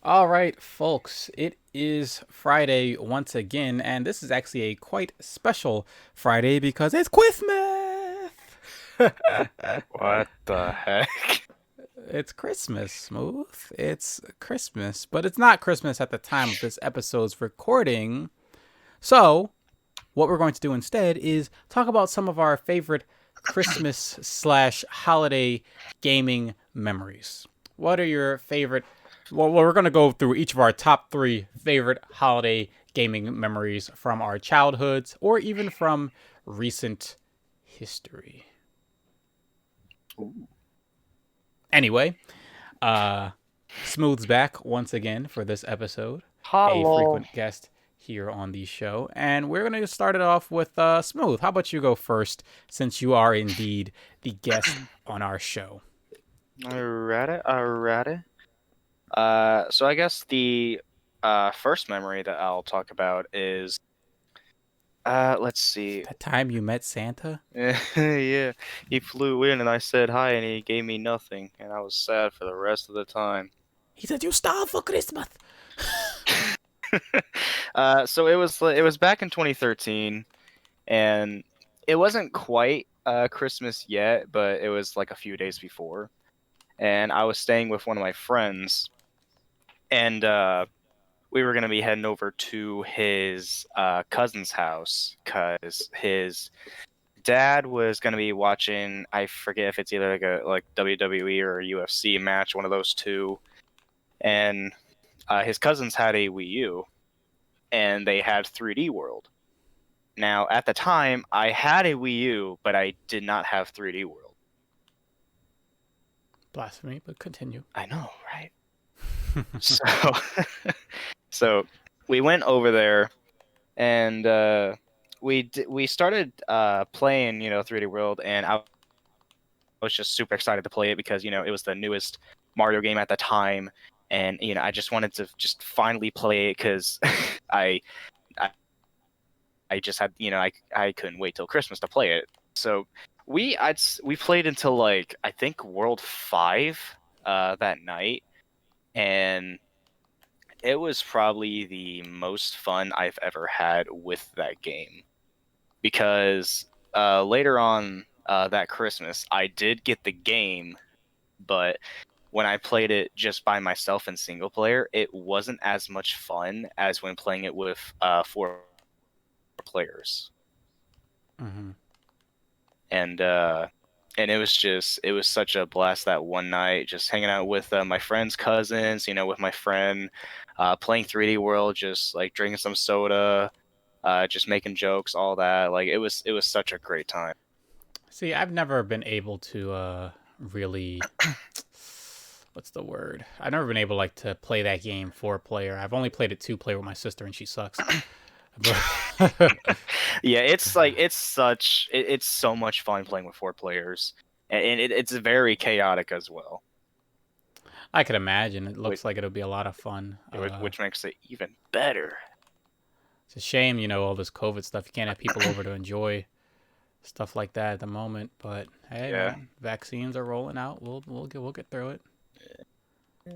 All right, folks, it is Friday once again, and this is actually a quite special Friday because it's Christmas. What the heck? It's Christmas, Smooth. It's Christmas, but it's not Christmas at the time of this episode's recording. So, what we're going to do instead is talk about some of our favorite Christmas slash holiday gaming memories. What are your favorite? Well, we're going to go through each of our top three favorite holiday gaming memories from our childhoods or even from recent history. Ooh. Anyway, uh, Smooth's back once again for this episode, a Hello. frequent guest here on the show. And we're going to start it off with Smooth. How about you go first, since you are indeed the guest on our show? Alrighty. So I guess the first memory that I'll talk about is let's see. That time you met Santa? Yeah, he flew in and I said hi and he gave me nothing and I was sad for the rest of the time. He said, "You starved for Christmas." So it was back in 2013 and it wasn't quite Christmas yet, but it was like a few days before. And I was staying with one of my friends, and we were gonna be heading over to his cousin's house because his dad was gonna be watching. I forget if it's either like WWE or a UFC match, one of those two. And his cousins had a Wii U, and they had 3D World. Now, at the time, I had a Wii U, but I did not have 3D World. Blasphemy, but continue. I know, right? So, so we went over there and we started playing 3D World, and I was just super excited to play it because it was the newest Mario game at the time, and I just wanted to just finally play it because I, I I just had I couldn't wait till Christmas to play it. So we played until like I think World 5 that night, and it was probably the most fun I've ever had with that game because later on that Christmas, I did get the game, but when I played it just by myself in single player, it wasn't as much fun as when playing it with four players. Mm-hmm. And it was such a blast that one night, just hanging out with my friend's cousins, with my friend, playing 3D World, just like drinking some soda, just making jokes, all that. Like it was such a great time. See, I've never been able to really. What's the word? I've never been able to play that game four player. I've only played it two player with my sister, and she sucks. But Yeah, it's like it's so much fun playing with four players, and it's very chaotic as well, I could imagine. It which looks like it'll be a lot of fun. which makes it even better. It's a shame, all this COVID stuff. You can't have people over to enjoy stuff like that at the moment. But hey, Yeah. man, vaccines are rolling out. We'll get through it.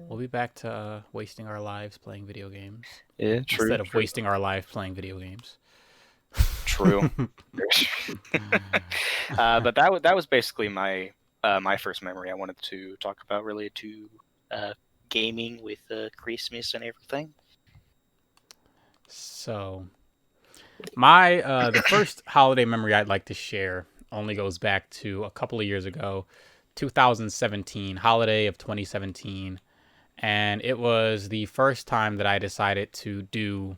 We'll be back to wasting our lives playing video games Yeah, true, instead of true, wasting our lives playing video games. true. But that was basically my first memory I wanted to talk about related to uh, gaming with Christmas and everything. So my the first holiday memory I'd like to share only goes back to a couple of years ago, 2017, holiday of 2017, and it was the first time that I decided to do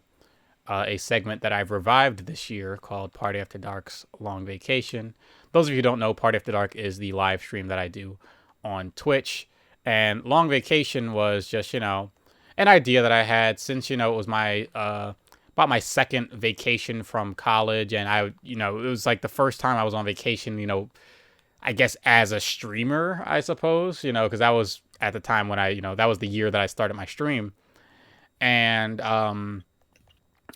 a segment that I've revived this year called Party After Dark's Long Vacation. Those of you who don't know, Party After Dark is the live stream that I do on Twitch. And Long Vacation was just, an idea that I had since, it was my about my second vacation from college. And it was like the first time I was on vacation, I guess as a streamer, I suppose, because that was at the time when that was the year that I started my stream. And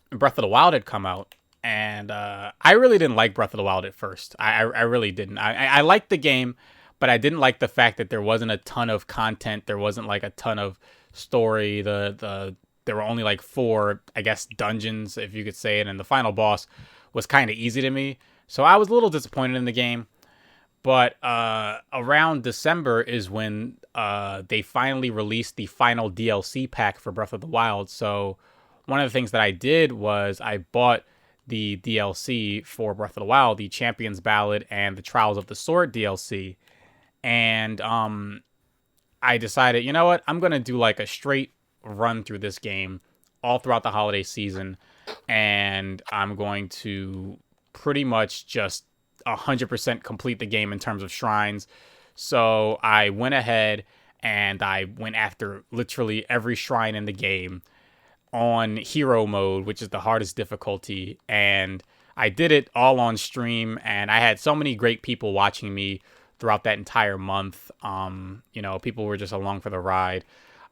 Breath of the Wild had come out, and I really didn't like Breath of the Wild at first. I really didn't. I liked the game, but I didn't like the fact that there wasn't a ton of content. There wasn't like a ton of story. There were only like four, I guess, dungeons, if you could say it, and the final boss was kind of easy to me. So I was a little disappointed in the game. But around December is when they finally released the final DLC pack for Breath of the Wild. So one of the things that I did was I bought the DLC for Breath of the Wild, the Champion's Ballad and the Trials of the Sword DLC. And I decided, you know what? I'm going to do like a straight run through this game all throughout the holiday season. And I'm going to pretty much just 100% complete the game in terms of shrines. So I went ahead and I went after literally every shrine in the game on hero mode, which is the hardest difficulty. And I did it all on stream, and I had so many great people watching me throughout that entire month. People were just along for the ride.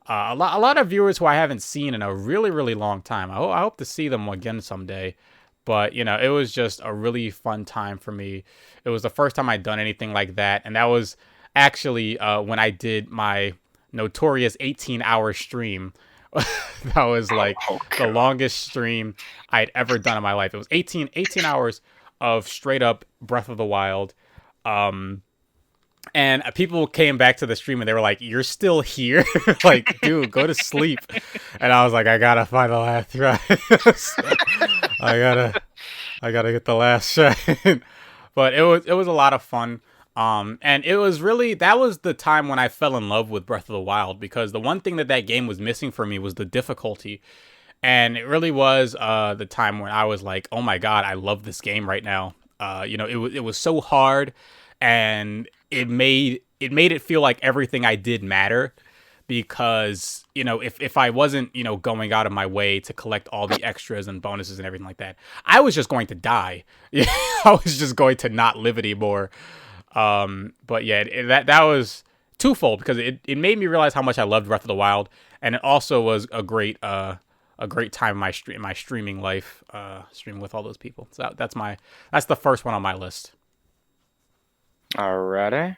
A lot of viewers who I haven't seen in a really, really long time. I hope to see them again someday. But, it was just a really fun time for me. It was the first time I'd done anything like that. And that was actually when I did my notorious 18-hour stream. That was like Oh the god. longest stream I'd ever done in my life. It was 18 hours of straight up Breath of the Wild. Um, and people came back to the stream and they were like, "You're still here?" Like, dude, go to sleep. And I was like, I gotta find the last try. I gotta I gotta get the last shot. But it was a lot of fun. And it was really, that was the time when I fell in love with Breath of the Wild, because the one thing that that game was missing for me was the difficulty. And it really was the time when I was like, oh my god, I love this game right now. It was so hard, and it made it feel like everything I did mattered, because if I wasn't going out of my way to collect all the extras and bonuses and everything like that, I was just going to die. I was just going to not live anymore. But yeah, that was twofold, because it made me realize how much I loved Breath of the Wild, and it also was a great time in my streaming life, streaming with all those people. So that's the first one on my list. Alrighty.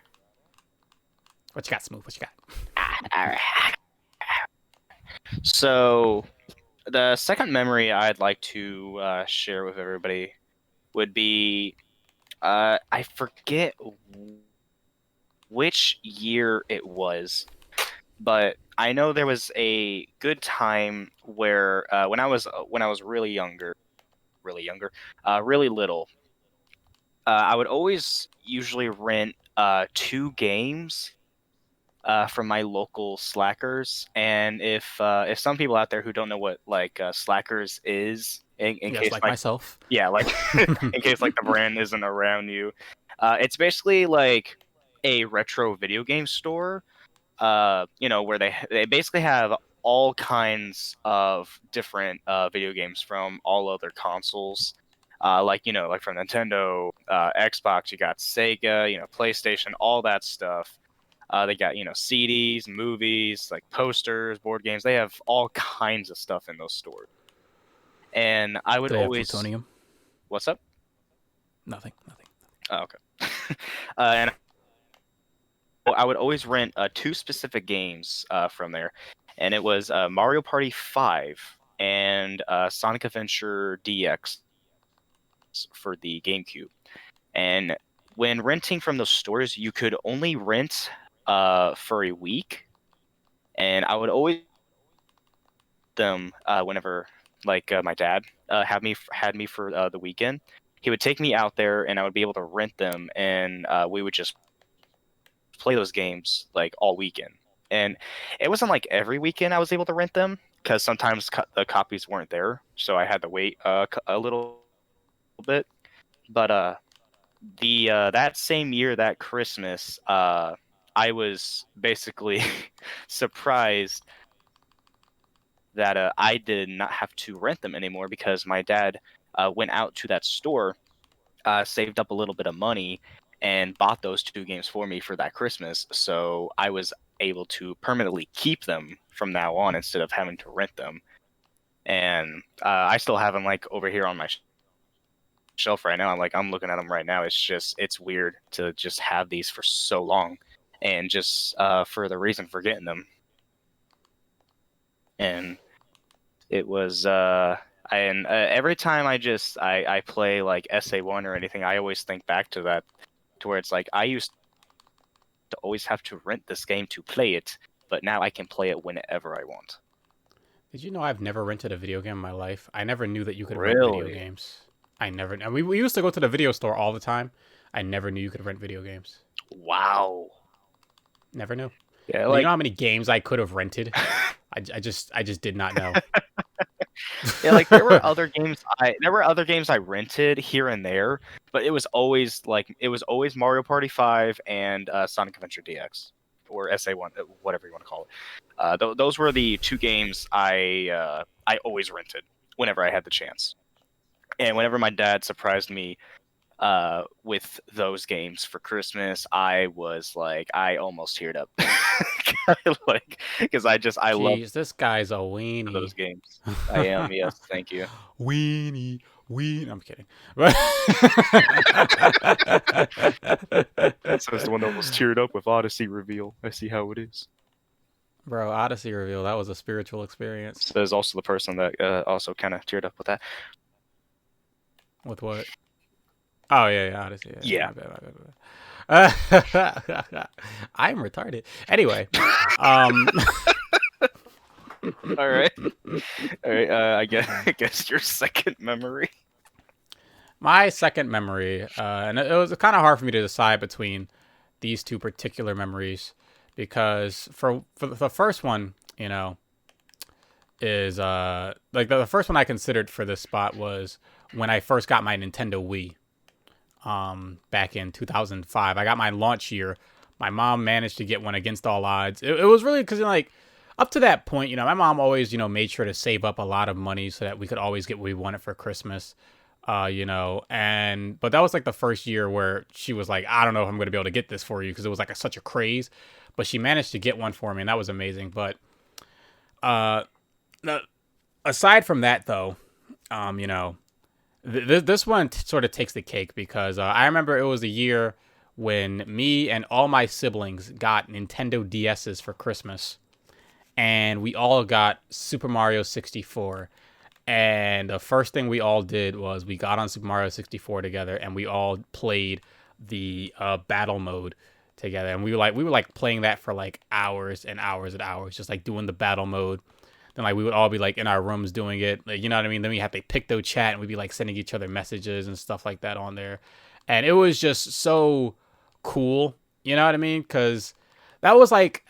What you got, Smooth? What you got? Alright. So the second memory I'd like to share with everybody would be I forget which year it was, but I know there was a good time where when I was really younger, really little, I would always usually rent two games from my local Slackers. And if some people out there who don't know what like Slackers is, in Yes, case like like myself. yeah, like in case like the brand isn't around you, it's basically like a retro video game store. Where they basically have all kinds of different video games from all other consoles. Like from Nintendo, Xbox, you got Sega, PlayStation, all that stuff. They got, CDs, movies, like posters, board games. They have all kinds of stuff in those stores. And I would Do they have always, plutonium? what's up? Nothing. Nothing. Oh, okay. And I would always rent two specific games from there, and it was Mario Party 5 and Sonic Adventure DX for the GameCube. And when renting from those stores, you could only rent for a week, and I would always them whenever like my dad had me for the weekend. He would take me out there, and I would be able to rent them, and we would just play those games like all weekend. And it wasn't like every weekend I was able to rent them, because sometimes the copies weren't there, so I had to wait a little bit. But the that same year, that Christmas, I was basically surprised that I did not have to rent them anymore, because my dad went out to that store, saved up a little bit of money, and bought those two games for me for that Christmas. So I was able to permanently keep them from now on, instead of having to rent them. And I still have them like over here on my shelf right now. I'm looking at them right now. It's weird to just have these for so long, and just for the reason for getting them. and it was and every time I play like SA1 or anything, I always think back to that, to where it's like I used to always have to rent this game to play it, but now I can play it whenever I want. Did you know I've never rented a video game in my life? I never knew that you could rent video Really? games. I never. And we used to go to the video store all the time. I never knew you could rent video games. Wow. Never knew. Yeah, You know like how many games I could have rented? I just did not know. yeah, like there were other games I rented here and there, but it was always Mario Party 5 and Sonic Adventure DX or SA1, whatever you want to call it. Those were the two games I always rented whenever I had the chance. And whenever my dad surprised me with those games for Christmas, I almost teared up. Like, because I love Jeez, this guy's a weenie. those games. I am, yes, thank you. Weenie, weenie. I'm kidding. Says the one that almost teared up with Odyssey reveal. I see how it is. Bro, Odyssey reveal. That was a spiritual experience. Says also the person that also kind of teared up with that. With what? Oh yeah, Odyssey. Yeah, Yeah. my bad, my bad. I'm retarded. Anyway, um, All right. All right. I guess your second memory. my second memory, and it was kind of hard for me to decide between these two particular memories because for the first one, is like the first one I considered for this spot was when I first got my Nintendo Wii. Back in 2005, I got my launch year. My mom managed to get one against all odds. It was really because like up to that point, my mom always made sure to save up a lot of money so that we could always get what we wanted for Christmas. And but that was like the first year where she was like, I don't know if I'm going to be able to get this for you because it was like such a craze, but she managed to get one for me and that was amazing. But uh, aside from that though, this one sort of takes the cake because I remember it was a year when me and all my siblings got Nintendo DSs for Christmas, and we all got Super Mario 64. And the first thing we all did was we got on Super Mario 64 together, and we all played the battle mode together, and we were like playing that for like hours and hours and hours, just like doing the battle mode. Then like we would all be like in our rooms doing it, like, you know what I mean. Then we had to Picto chat, and we'd be like sending each other messages and stuff like that on there, and it was just so cool. You know what I mean? Because that was like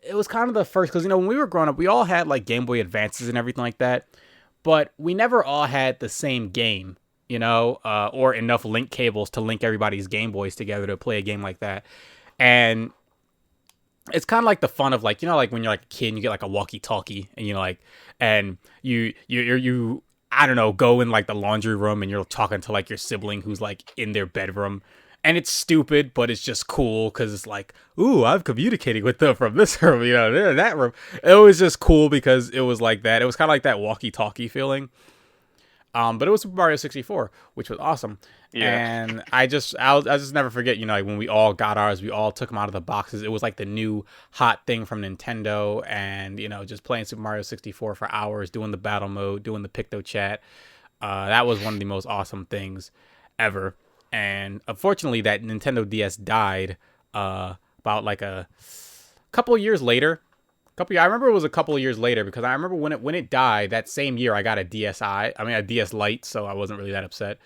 it was kind of the first. Because when we were growing up, we all had like Game Boy Advances and everything like that, but we never all had the same game. Or enough link cables to link everybody's Game Boys together to play a game like that, and it's kind of like the fun of like like when you're like a kid and you get like a walkie-talkie and and you I don't know, go in like the laundry room and you're talking to like your sibling who's like in their bedroom, and it's stupid but it's just cool because it's like, ooh, I'm communicating with them from this room, they're in that room. It was just cool because it was like that. It was kind of like that walkie-talkie feeling. But it was Super Mario 64, which was awesome. Yeah. And I'll just never forget, like when we all got ours, we all took them out of the boxes. It was like the new hot thing from Nintendo, and just playing Super Mario 64 for hours, doing the battle mode, doing the Picto chat. That was one of the most awesome things ever. And unfortunately, that Nintendo DS died about like a couple of years later. I remember it was a couple of years later because I remember when it died that same year I got a DSi. I mean a DS Lite, so I wasn't really that upset.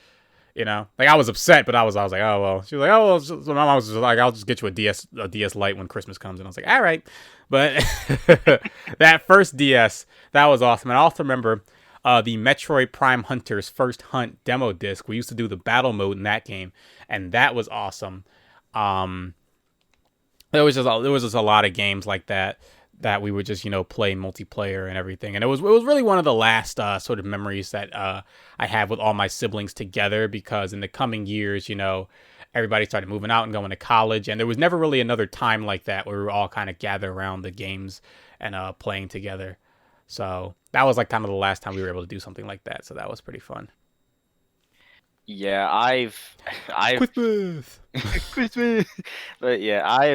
Like I was upset, but I was like, oh well. She was like, oh well. So my mom was just like, I'll just get you a DS Lite when Christmas comes, and I was like, all right. But that first DS, that was awesome. And I also remember the Metroid Prime Hunters First Hunt demo disc. We used to do the battle mode in that game, and that was awesome. Um, there was just a lot of games like that we would just play multiplayer and everything, and it was really one of the last sort of memories that I have with all my siblings together, because in the coming years, everybody started moving out and going to college, and there was never really another time like that where we were all kind of gathered around the games and playing together. So that was like kind of the last time we were able to do something like that, so that was pretty fun. Yeah, I've Christmas. Christmas. But yeah, I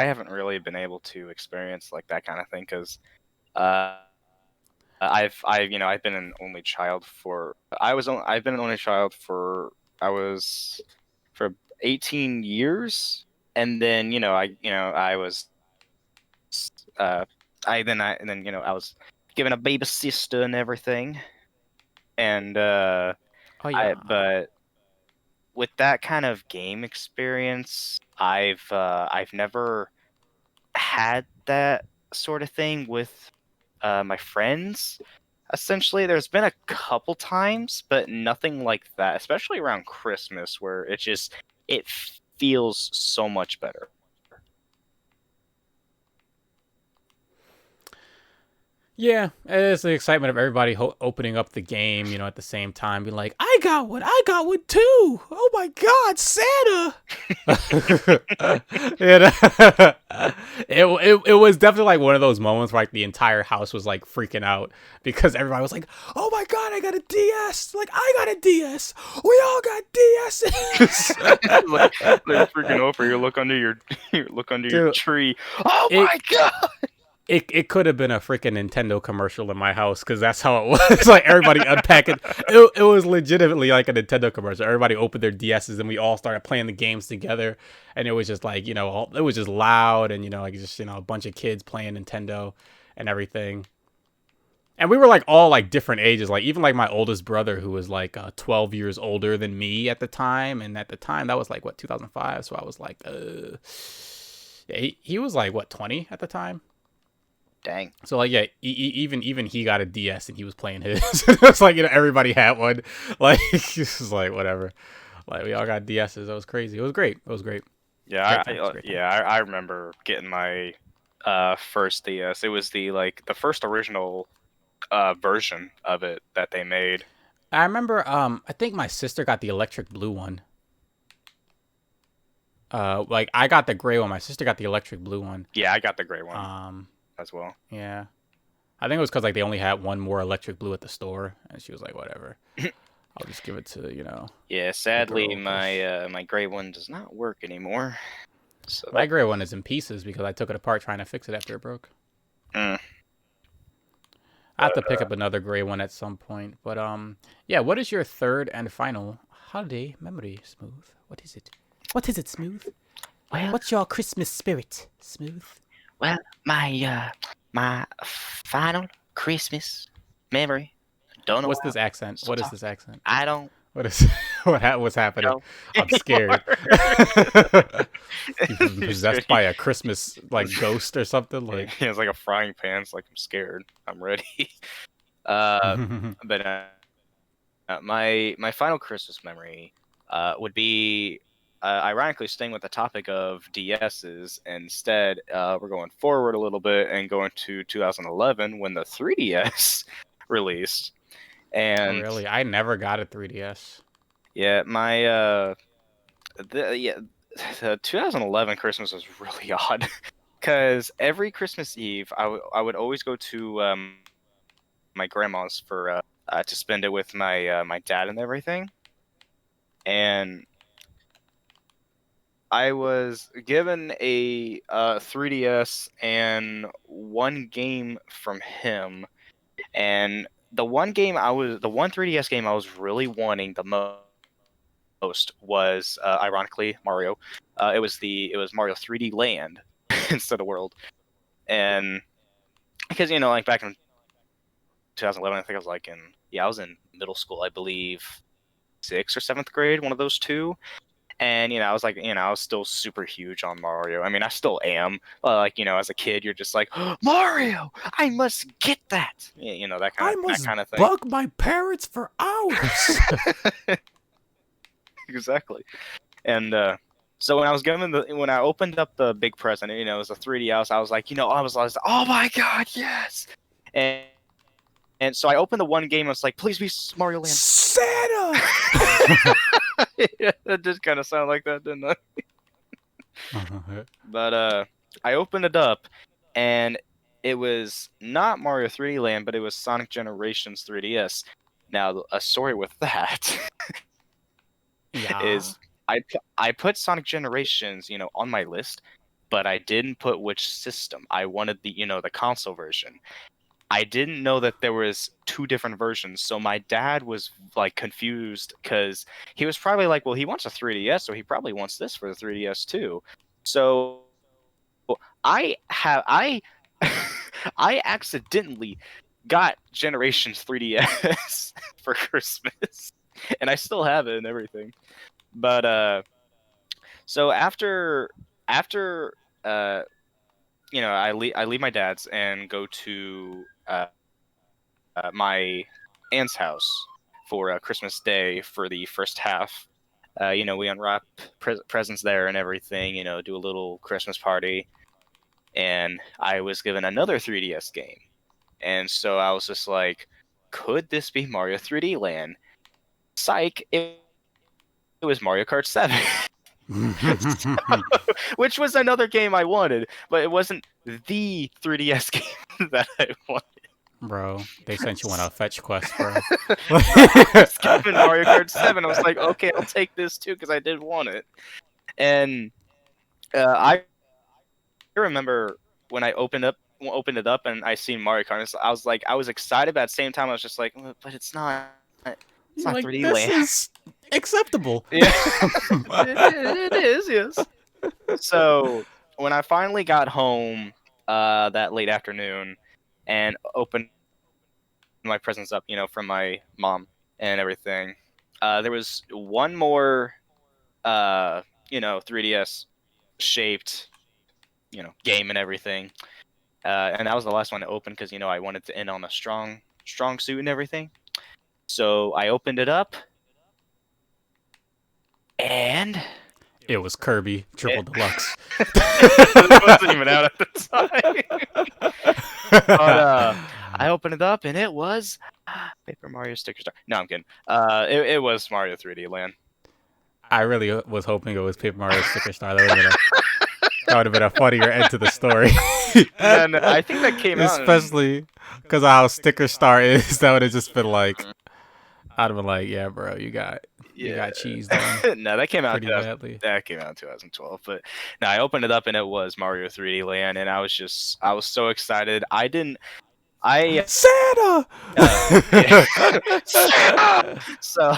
haven't really been able to experience like that kind of thing because I've been an only child for I've been an only child for I was for 18 years, and then I was uh I was given a baby sister and everything, and Oh I yeah. but with that kind of game experience, I've never had that sort of thing with my friends. Essentially, there's been a couple times, but nothing like that, especially around Christmas, where it feels so much better. Yeah, it's the excitement of everybody opening up the game, at the same time, being like, I got one too. Oh my God, Santa! you know? it was definitely like one of those moments where like the entire house was like freaking out because everybody was like, oh my God, I got a DS! Like, I got a DS! We all got DS's! like like freaking over, you look under your you look under your Dude, tree. Oh it my god! it could have been a freaking Nintendo commercial in my house because that's how it was. Like everybody unpacking. It was legitimately like a Nintendo commercial. Everybody opened their DSs and we all started playing the games together. And it was just like it was just loud and like just a bunch of kids playing Nintendo and everything. And we were like all like different ages. Like even like my oldest brother who was like 12 years older than me at the time, and at the time that was like what 2005. So I was like, yeah, he was like what 20 at the time. Dang. So like yeah, even he got a DS and he was playing his. It's like everybody had one. Like it's just like whatever. Like we all got DSs. That was crazy. It was great. It was great. Yeah, Great times. Great times. I remember getting my first DS. It was the first original version of it that they made. I remember. I think my sister got the electric blue one. Like I got the gray one. My sister got the electric blue one. Yeah, I got the gray one Um, as well. yeah. I think it was because like they only had one more electric blue at the store, and she was like, whatever. I'll just give it to Yeah, the sadly girl because my gray one does not work anymore. So my gray one is in pieces because I took it apart trying to fix it after it broke. mm, I have to but pick up another gray one at some point. But yeah. What is your third and final holiday memory, Smooth? What is it? What is it, Smooth? well, What's your Christmas spirit, Smooth? well, my final Christmas memory. Don't know why What's this I'm accent? still What is talking. this accent? I don't What is what's happening? know I'm scared. anymore. You've been You're possessed scared. by a Christmas like ghost or something Yeah, like. it's like a frying pan. It's like I'm scared. I'm ready. Uh, but my final Christmas memory would be ironically staying with the topic of DSs. Instead, we're going forward a little bit and going to 2011 when the 3DS released. Oh And really? I never got a 3DS. yeah, my yeah, the 2011 Christmas was really odd because every Christmas Eve I would always go to my grandma's for to spend it with my dad and everything. And I was given a 3DS and one game from him, and the one 3DS game I was really wanting the most was ironically Mario. It was Mario 3D Land instead of World, and because like back in 2011, I think I was like in I was in middle school, I believe, sixth or seventh grade, one of those two. And I was like, I was still super huge on Mario. I mean, I still am. Like, as a kid, you're just like, oh, Mario, I must get that. I That must kind of thing. bug my parents for hours. Exactly. And so when I opened up the big present, it was a 3DS. I was like, I was like, oh my god, yes. And and so I opened the one game. I was like, please be Mario Land. Santa. Yeah, that did kind of sound like that, didn't it? But I opened it up, and it was not Mario 3D Land, but it was Sonic Generations 3DS. Now, a story with that Yeah. is I put Sonic Generations, on my list, but I didn't put which system. I wanted the console version. I didn't know that there was two different versions. So my dad was like confused because he was probably like, well, he wants a 3DS, so he probably wants this for the 3DS too. So I I accidentally got Generations 3DS for Christmas, and I still have it and everything. But so after uh I leave my dad's and go to my aunt's house for Christmas Day for the first half. We unwrap presents there and everything. Do a little Christmas party, and I was given another 3DS game, and so I was just like, could this be Mario 3D Land? Psych! It was Mario Kart 7. So, which was another game I wanted, but it wasn't the 3DS game that I wanted. Bro, they sent you on a fetch quest, bro. So I was given Mario Kart 7. I was like, okay, I'll take this too because I did want it. And I remember when I opened it up and I seen Mario Kart. I was like, I was excited, but at the same time, I was just like, but it's You're not like, 3D this Land. is acceptable. Yeah, it is, yes. So when I finally got home that late afternoon and opened my presents up, from my mom and everything, there was one more, 3DS shaped, game and everything, and that was the last one to open because I wanted to end on a strong suit and everything. So I opened it up, and It was Kirby Triple it, Deluxe. it wasn't even out at the time. But I opened it up and it was Paper Mario Sticker Star. No, I'm kidding. It was Mario 3D Land. I really was hoping it was Paper Mario Sticker Star. That would have been a funnier end to the story. And I think that came out. Especially because of how Sticker Star is. That would have just been like, I'd have been like, yeah, bro, you got cheesed on No, that came out. pretty badly. That came out in 2012. But no, I opened it up and it was Mario 3D Land, and I was so excited. I didn't. I Santa. Yeah. So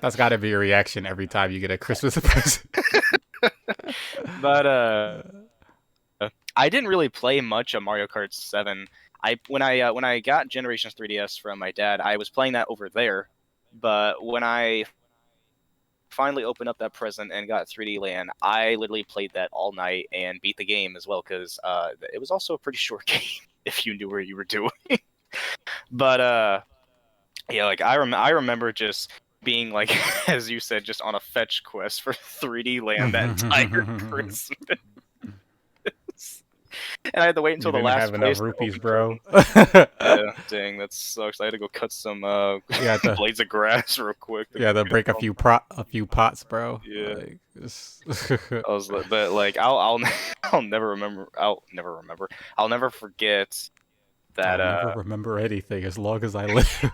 That's got to be your reaction every time you get a Christmas present. but I didn't really play much of Mario Kart 7. When I got Generations 3DS from my dad, I was playing that over there. But when I finally opened up that present and got 3D Land, I literally played that all night and beat the game as well because it was also a pretty short game if you knew where you were doing. But yeah, like I remember just being like, as you said, just on a fetch quest for 3D Land that entire Christmas. And I had to wait until You the didn't last have enough place rupees, bro. Yeah, dang, that sucks. I had to go cut some blades of grass real quick. Yeah, to break a few pots, bro. Yeah. Like, I was, but like, I'll never remember. I'll never forget that. I'll never remember anything as long as I live.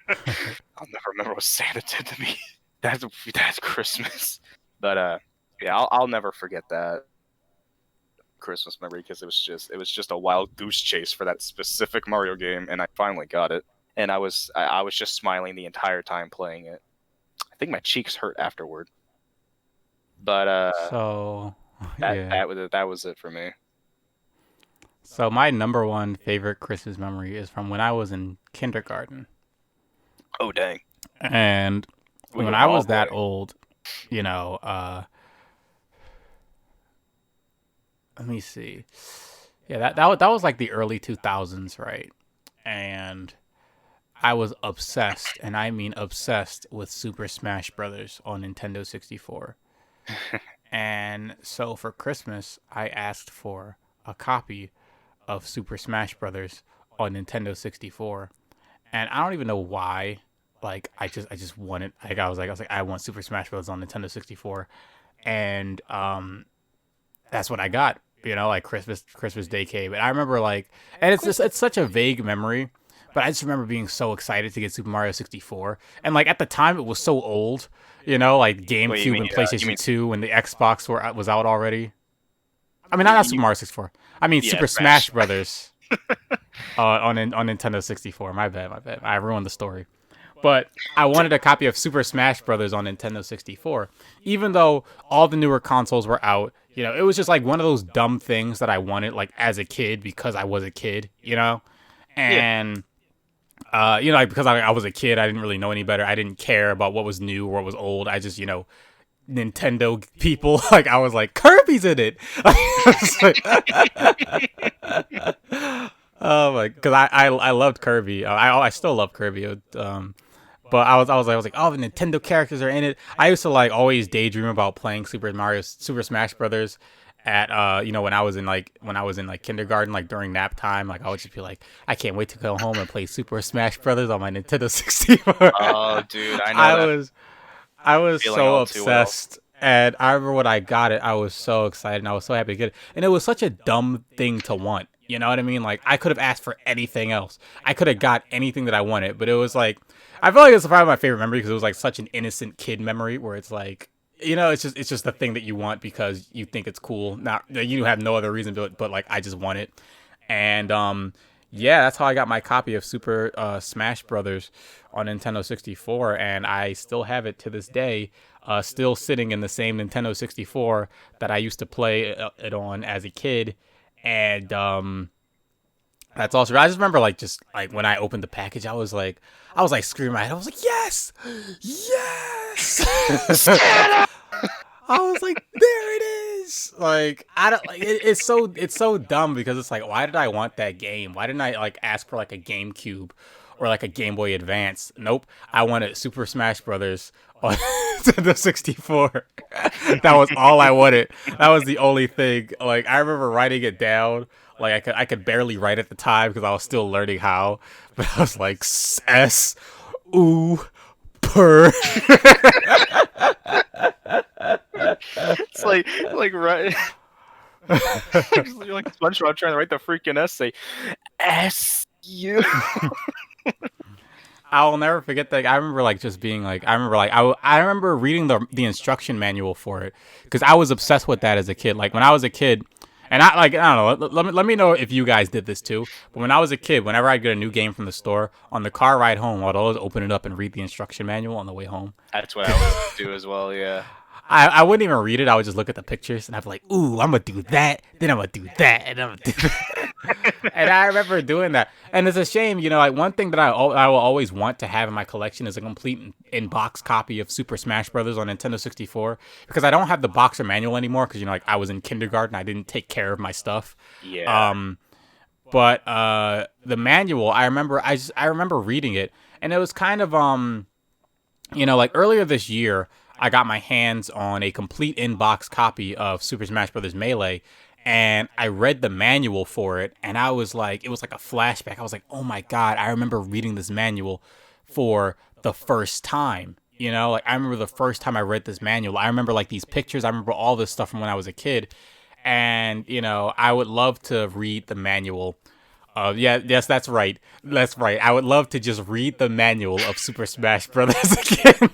I'll never remember what Santa did to me. That's Christmas. But yeah, I'll never forget that Christmas memory because it was just a wild goose chase for that specific Mario game, and I finally got it. And I was just smiling the entire time playing it. I think my cheeks hurt afterward. But So, yeah. that was it for me. So my number one favorite Christmas memory is from when I was in kindergarten. Oh dang! And We when were I all was that boy. old, you know, let me see. Yeah, that was like the early 2000s, right? And I was obsessed, and I mean obsessed with Super Smash Brothers on Nintendo 64. And so for Christmas, I asked for a copy of Super Smash Brothers on Nintendo 64. And I don't even know why. Like I just wanted, like I was like I want Super Smash Bros on Nintendo 64. And that's what I got. Like Christmas Day came. And I remember like, and it's such a vague memory, but I just remember being so excited to get Super Mario 64. And like at the time it was so old, like Wait, you GameCube mean and you mean PlayStation 2 and the Xbox was out already. I mean, not Super Mario 64. I mean yeah, Super Smash Brothers. On Nintendo 64. My bad, my bad. I ruined the story. But I wanted a copy of Super Smash Brothers on Nintendo 64. Even though all the newer consoles were out, it was just like one of those dumb things that I wanted like as a kid because I was a kid. Yeah. And like because I was a kid, I didn't really know any better. I didn't care about what was new or what was old. I just, Nintendo people. Like I was like, Kirby's in it. Oh my, because I loved Kirby. I still love Kirby. But I was like, oh, the Nintendo characters are in it. I used to like always daydream about playing Super Smash Brothers at when I was in like kindergarten, like during nap time. Like I would just be like, I can't wait to go home and play Super Smash Brothers on my Nintendo 64. Oh, dude, I know I that was I was feeling so all too well. obsessed. And I remember when I got it, I was so excited and I was so happy to get it. And it was such a dumb thing to want. You know what I mean? Like, I could have asked for anything else. I could have got anything that I wanted. But it was like, I feel like it's probably my favorite memory because it was like such an innocent kid memory where it's like, it's just the thing that you want because you think it's cool. Not you have no other reason to it, but like I just want it. And yeah, that's how I got my copy of Super Smash Brothers on Nintendo 64, and I still have it to this day. Still sitting in the same Nintendo 64 that I used to play it on as a kid, and that's also. I just remember like just like when I opened the package, I was like screaming my head. I was like, yes, yes. Santa! I was like, there it is. Like I don't like it's so dumb because it's like, why did I want that game? Why didn't I like ask for like a GameCube or like a Game Boy Advance? Nope, I wanted Super Smash Brothers on the 64. That was all I wanted. That was the only thing. Like I remember writing it down. Like I could barely write at the time because I was still learning how. But I was like S ooh per. It's like right. You're like SpongeBob trying to write the freaking essay. S-U. I'll never forget that. I remember like just being like, I remember like I remember reading the instruction manual for it because I was obsessed with that as a kid. Like when I was a kid, and I don't know. Let me know if you guys did this too. But when I was a kid, whenever I get a new game from the store on the car ride home, I'd always open it up and read the instruction manual on the way home. That's what I would do as well. Yeah. I wouldn't even read it. I would just look at the pictures and I'd be like, ooh, I'm gonna do that. Then I'm gonna do that, and I'm gonna do that. And I remember doing that. And it's a shame, like one thing that I will always want to have in my collection is a complete in-box copy of Super Smash Brothers on Nintendo 64 because I don't have the box or manual anymore because like I was in kindergarten, I didn't take care of my stuff. Yeah. But the manual, I remember reading it, and it was kind of like earlier this year, I got my hands on a complete in-box copy of Super Smash Bros. Melee, and I read the manual for it, and I was like, it was like a flashback. I was like, oh my god, I remember reading this manual for the first time. Like I remember the first time I read this manual. I remember like these pictures. I remember all this stuff from when I was a kid, and I would love to read the manual. Yeah, yes, that's right. That's right. I would love to just read the manual of Super Smash Brothers again.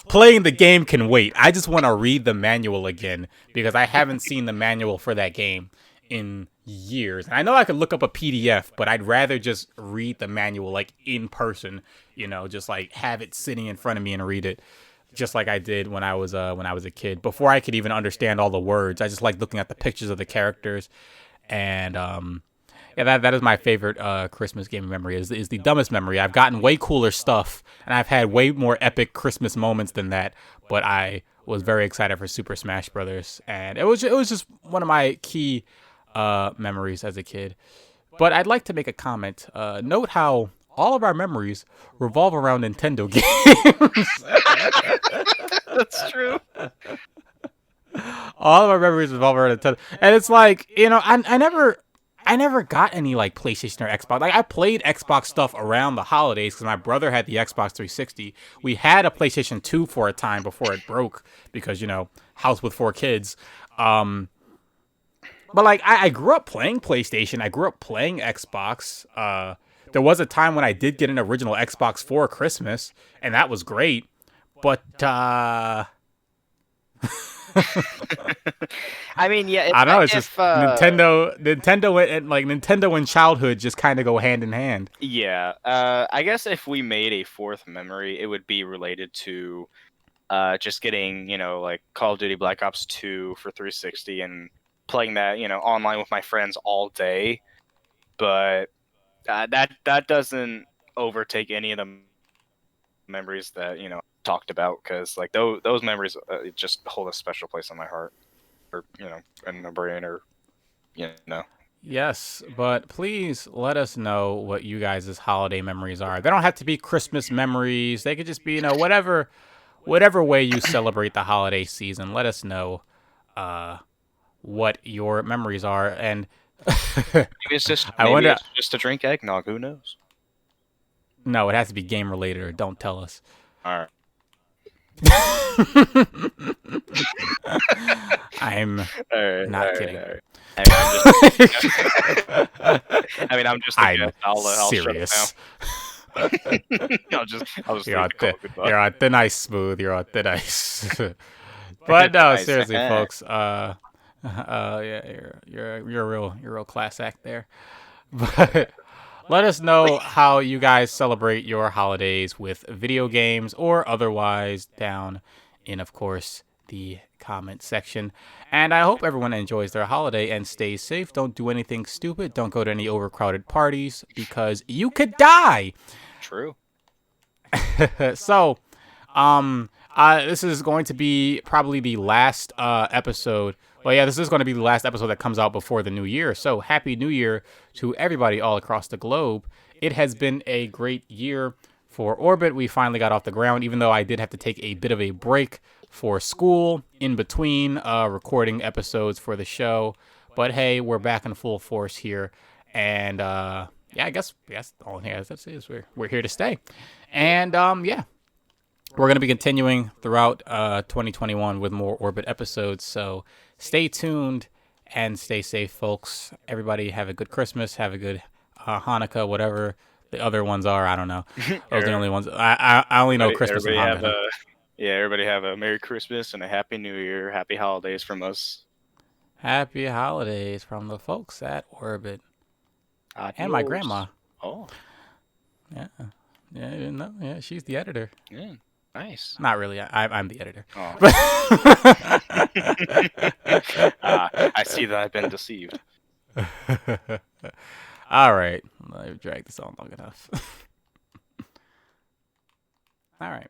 Playing the game can wait. I just want to read the manual again because I haven't seen the manual for that game in years. And I know I could look up a PDF, but I'd rather just read the manual like in person, just like have it sitting in front of me and read it just like I did when I was a kid. Before I could even understand all the words, I just like looking at the pictures of the characters. And yeah, that is my favorite Christmas gaming memory. Is the dumbest memory. I've gotten way cooler stuff, and I've had way more epic Christmas moments than that. But I was very excited for Super Smash Brothers, and it was just one of my key memories as a kid. But I'd like to make a comment. Note how all of our memories revolve around Nintendo games. That's true. All of our memories revolve around Nintendo, and it's like I never got any like PlayStation or Xbox. Like I played Xbox stuff around the holidays because my brother had the Xbox 360. We had a PlayStation 2 for a time before it broke because house with 4 kids. But like I grew up playing PlayStation. I grew up playing Xbox. There was a time when I did get an original Xbox for Christmas, and that was great. But I mean, yeah, I don't know. It's just if Nintendo and childhood just kind of go hand in hand. yeah, I guess if we made a fourth memory, it would be related to just getting, like Call of Duty Black Ops 2 for 360 and playing that, online with my friends all day. But that doesn't overtake any of the memories that talked about, because like those memories just hold a special place in my heart, or in my brain, or you know. Yes, but please let us know what you guys' holiday memories are. They don't have to be Christmas memories. They could just be, whatever way you celebrate the holiday season. Let us know uh, what your memories are. And I Maybe wonder. it's just to drink eggnog. Who knows? No, it has to be game related, or don't tell us. All right. I'm All right, all not right, kidding. all right. I mean, I'm just. I mean, I'm just a I'm guest. I'll shut up now. serious. I'll just You're leave on the call. Goodbye. you're on thin ice, Smooth. You're on thin ice. But It's no, nice. seriously, folks. Yeah, you're a real class act there. But let us know how you guys celebrate your holidays with video games or otherwise down in, of course, the comment section. And I hope everyone enjoys their holiday and stays safe. Don't do anything stupid. Don't go to any overcrowded parties because you could die. True. So, this is going to be probably the last episode. Well, yeah, this is going to be the last episode that comes out before the new year. So, happy New Year to everybody all across the globe. It has been a great year for Orbit. We finally got off the ground, even though I did have to take a bit of a break for school in between recording episodes for the show. But hey, we're back in full force here, and yeah, I guess the only thing I have to say is we're here to stay, and yeah, we're gonna be continuing throughout 2021 with more Orbit episodes. So stay tuned and stay safe, folks. Everybody have a good Christmas, have a good Hanukkah, whatever the other ones are. I don't know. Those are the only ones. I only know Christmas and Everybody have Hanukkah. everybody have a Merry Christmas and a Happy New Year, Happy Holidays from us. Happy holidays from the folks at Orbit and my grandma. Adios. Oh, Yeah, yeah, I didn't know. Yeah, she's the editor. yeah, nice. Not really. I'm the editor. Oh, But I see that I've been deceived. all right, I've dragged this on long enough. All right.